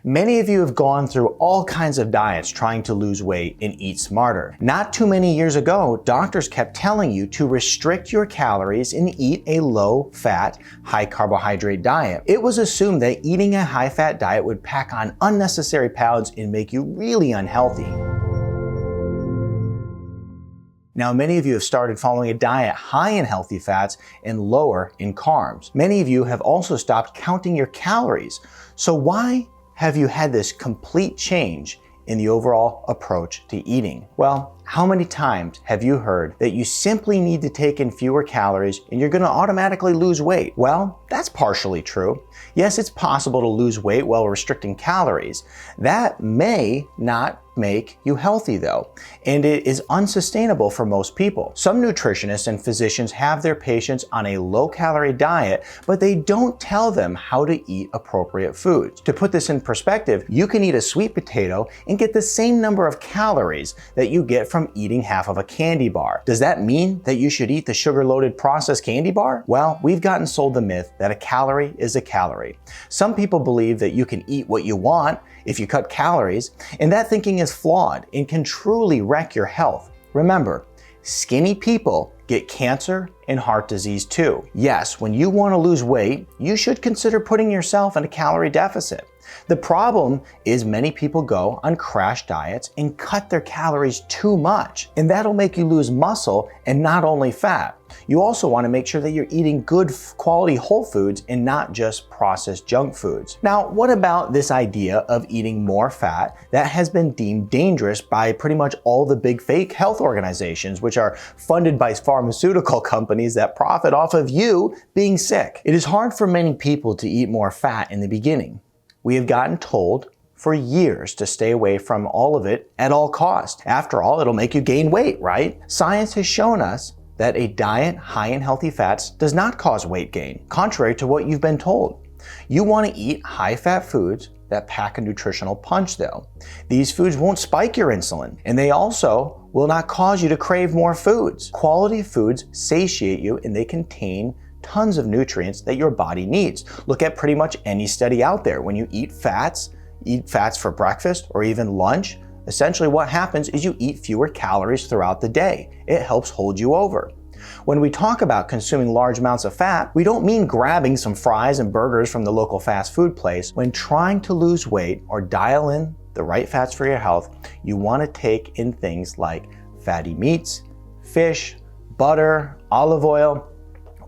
Many of you have gone through all kinds of diets trying to lose weight and eat smarter. Not too many years ago, doctors kept telling you to restrict your calories and eat a low-fat, high-carbohydrate diet. It was assumed that eating a high-fat diet would pack on unnecessary pounds and make you really unhealthy. Now, many of you have started following a diet high in healthy fats and lower in carbs. Many of you have also stopped counting your calories. So why have you had this complete change in the overall approach to eating? Well, how many times have you heard that you simply need to take in fewer calories and you're going to automatically lose weight? Well, that's partially true. Yes, it's possible to lose weight while restricting calories. That may not make you healthy though, and it is unsustainable for most people. Some nutritionists and physicians have their patients on a low-calorie diet, but they don't tell them how to eat appropriate foods. To put this in perspective, you can eat a sweet potato and get the same number of calories that you get from eating half of a candy bar. Does that mean that you should eat the sugar-loaded processed candy bar? Well, we've gotten sold the myth that a calorie is a calorie. Some people believe that you can eat what you want if you cut calories, and that thinking is flawed and can truly wreck your health. Remember, skinny people get cancer and heart disease too. Yes, when you want to lose weight, you should consider putting yourself in a calorie deficit. The problem is many people go on crash diets and cut their calories too much, and that'll make you lose muscle and not only fat. You also want to make sure that you're eating good quality whole foods and not just processed junk foods. Now, what about this idea of eating more fat that has been deemed dangerous by pretty much all the big fake health organizations, which are funded by pharmaceutical companies that profit off of you being sick? It is hard for many people to eat more fat in the beginning. We have gotten told for years to stay away from all of it at all costs. After all, it'll make you gain weight, right? Science has shown us that a diet high in healthy fats does not cause weight gain, contrary to what you've been told. You want to eat high-fat foods that pack a nutritional punch though. These foods won't spike your insulin, and they also will not cause you to crave more foods. Quality foods satiate you, and they contain tons of nutrients that your body needs. Look at pretty much any study out there. When you eat fats for breakfast or even lunch, essentially what happens is you eat fewer calories throughout the day. It helps hold you over. When we talk about consuming large amounts of fat, we don't mean grabbing some fries and burgers from the local fast food place. When trying to lose weight or dial in the right fats for your health, you want to take in things like fatty meats, fish, butter, olive oil,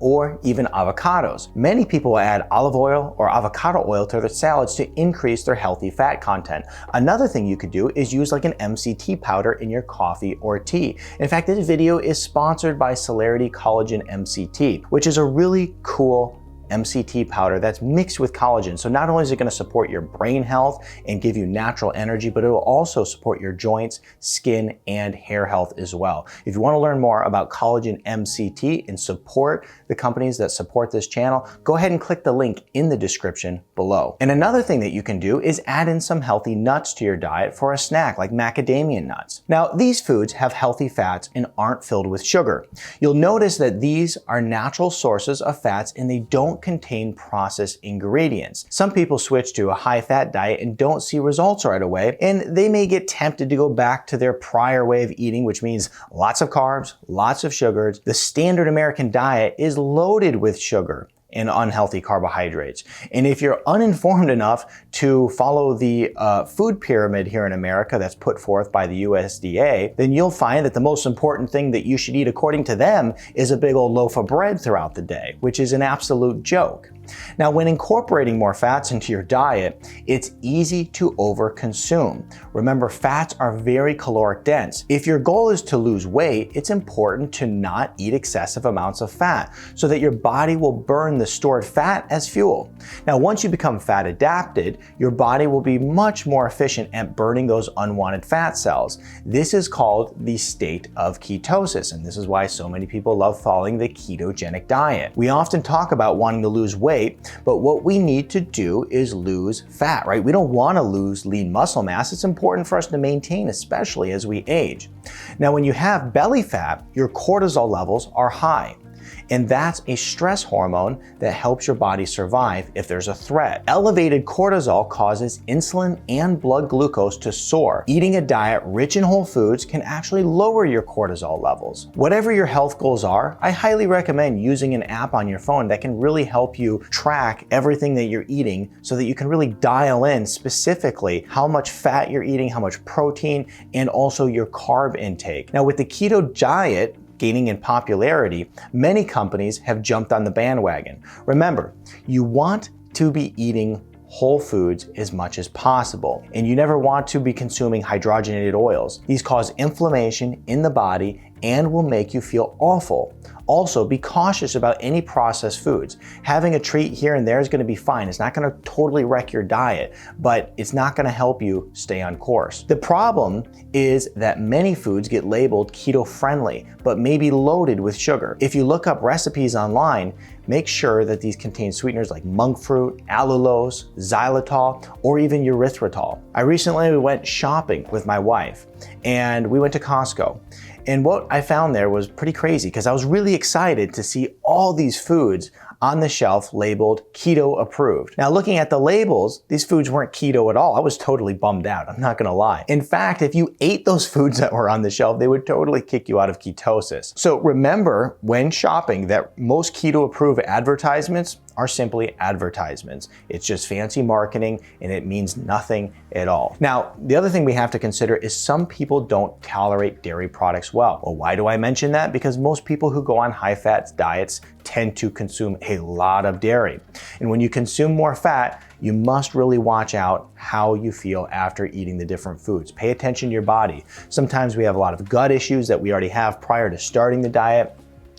or even avocados. Many people will add olive oil or avocado oil to their salads to increase their healthy fat content. Another thing you could do is use like an MCT powder in your coffee or tea. In fact, this video is sponsored by Celerity Collagen MCT, which is a really cool MCT powder that's mixed with collagen. So not only is it going to support your brain health and give you natural energy, but it will also support your joints, skin, and hair health as well. If you want to learn more about collagen MCT and support the companies that support this channel, go ahead and click the link in the description below. And another thing that you can do is add in some healthy nuts to your diet for a snack, like macadamia nuts. Now, these foods have healthy fats and aren't filled with sugar. You'll notice that these are natural sources of fats and they don't contain processed ingredients. Some people switch to a high-fat diet and don't see results right away, and they may get tempted to go back to their prior way of eating, which means lots of carbs, lots of sugars. The standard American diet is loaded with sugar and unhealthy carbohydrates. And if you're uninformed enough to follow the food pyramid here in America that's put forth by the USDA, then you'll find that the most important thing that you should eat according to them is a big old loaf of bread throughout the day, which is an absolute joke. Now, when incorporating more fats into your diet, it's easy to overconsume. Remember, fats are very caloric dense. If your goal is to lose weight, it's important to not eat excessive amounts of fat so that your body will burn the stored fat as fuel. Now, once you become fat adapted, your body will be much more efficient at burning those unwanted fat cells. This is called the state of ketosis, and this is why so many people love following the ketogenic diet. We often talk about wanting to lose weight, but what we need to do is lose fat, right? We don't want to lose lean muscle mass. It's important for us to maintain, especially as we age. Now, when you have belly fat, your cortisol levels are high. And that's a stress hormone that helps your body survive if there's a threat. Elevated cortisol causes insulin and blood glucose to soar. Eating a diet rich in whole foods can actually lower your cortisol levels. Whatever your health goals are, I highly recommend using an app on your phone that can really help you track everything that you're eating so that you can really dial in specifically how much fat you're eating, how much protein, and also your carb intake. Now, with the keto diet gaining in popularity, many companies have jumped on the bandwagon. Remember, you want to be eating whole foods as much as possible, and you never want to be consuming hydrogenated oils. These cause inflammation in the body and will make you feel awful. Also, be cautious about any processed foods. Having a treat here and there is going to be fine. It's not going to totally wreck your diet, but it's not going to help you stay on course. The problem is that many foods get labeled keto-friendly, but may be loaded with sugar. If you look up recipes online, make sure that these contain sweeteners like monk fruit, allulose, xylitol, or even erythritol. I recently went shopping with my wife, and we went to Costco. And what I found there was pretty crazy because I was really excited to see all these foods on the shelf labeled keto approved. Now, looking at the labels, these foods weren't keto at all. I was totally bummed out, I'm not gonna lie. In fact, if you ate those foods that were on the shelf, they would totally kick you out of ketosis. So remember when shopping that most keto approved advertisements are simply advertisements. It's just fancy marketing and it means nothing at all. Now, the other thing we have to consider is some people don't tolerate dairy products well. Well, why do I mention that? Because most people who go on high-fat diets tend to consume a lot of dairy. And when you consume more fat, you must really watch out how you feel after eating the different foods. Pay attention to your body. Sometimes we have a lot of gut issues that we already have prior to starting the diet,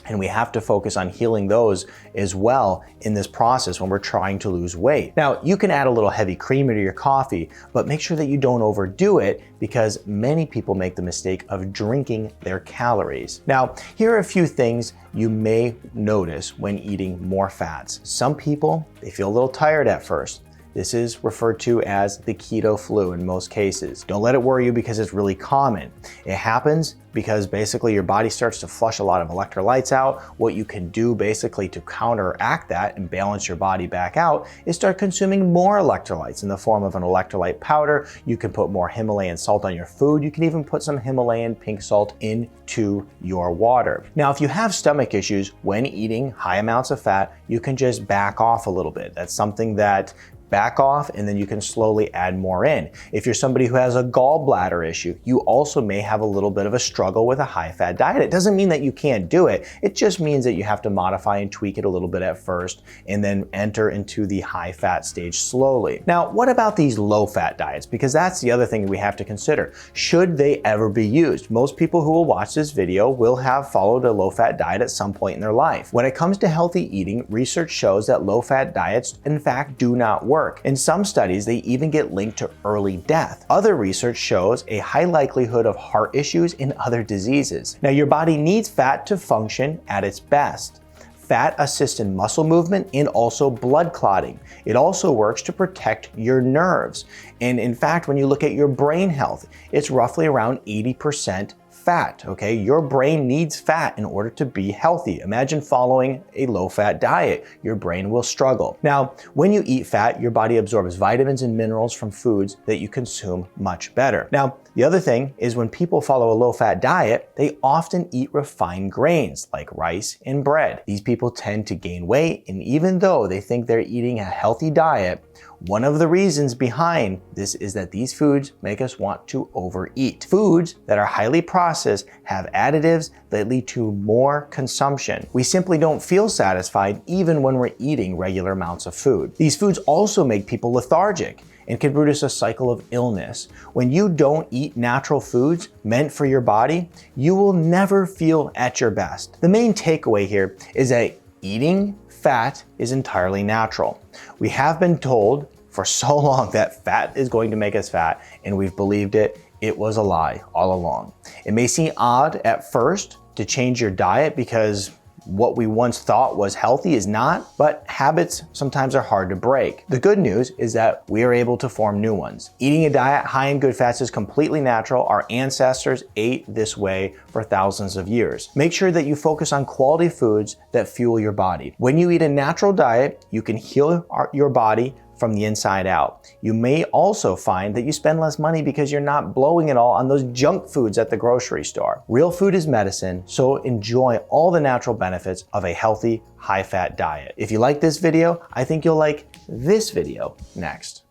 and we have to focus on healing those as well in this process when we're trying to lose weight. Now, you can add a little heavy creamer to your coffee, but make sure that you don't overdo it because many people make the mistake of drinking their calories. Now, here are a few things you may notice when eating more fats. Some people, they feel a little tired at first. This is referred to as the keto flu in most cases. Don't let it worry you because it's really common. It happens because basically your body starts to flush a lot of electrolytes out. What you can do basically to counteract that and balance your body back out is start consuming more electrolytes in the form of an electrolyte powder. You can put more Himalayan salt on your food. You can even put some Himalayan pink salt into your water. Now, if you have stomach issues when eating high amounts of fat, you can just back off a little bit. That's something that back off and then you can slowly add more in. If you're somebody who has a gallbladder issue, you also may have a little bit of a struggle with a high-fat diet. It doesn't mean that you can't do it. It just means that you have to modify and tweak it a little bit at first and then enter into the high-fat stage slowly. Now, what about these low-fat diets? Because that's the other thing we have to consider. Should they ever be used? Most people who will watch this video will have followed a low-fat diet at some point in their life. When it comes to healthy eating, research shows that low-fat diets, in fact, do not work. In some studies, they even get linked to early death. Other research shows a high likelihood of heart issues and other diseases. Now, your body needs fat to function at its best. Fat assists in muscle movement and also blood clotting. It also works to protect your nerves. And in fact, when you look at your brain health, it's roughly around 80% fat, okay? Your brain needs fat in order to be healthy. Imagine following a low-fat diet. Your brain will struggle. Now, when you eat fat, your body absorbs vitamins and minerals from foods that you consume much better. Now, the other thing is when people follow a low-fat diet, they often eat refined grains like rice and bread. These people tend to gain weight, and even though they think they're eating a healthy diet, one of the reasons behind this is that these foods make us want to overeat. Foods that are highly processed have additives that lead to more consumption. We simply don't feel satisfied even when we're eating regular amounts of food. These foods also make people lethargic and can produce a cycle of illness. When you don't eat natural foods meant for your body, you will never feel at your best. The main takeaway here is that eating fat is entirely natural. We have been told for so long that fat is going to make us fat, and we've believed it. It was a lie all along. It may seem odd at first to change your diet because what we once thought was healthy is not, but habits sometimes are hard to break. The good news is that we are able to form new ones. Eating a diet high in good fats is completely natural. Our ancestors ate this way for thousands of years. Make sure that you focus on quality foods that fuel your body. When you eat a natural diet, you can heal your body from the inside out. You may also find that you spend less money because you're not blowing it all on those junk foods at the grocery store. Real food is medicine, so enjoy all the natural benefits of a healthy, high-fat diet. If you like this video, I think you'll like this video next.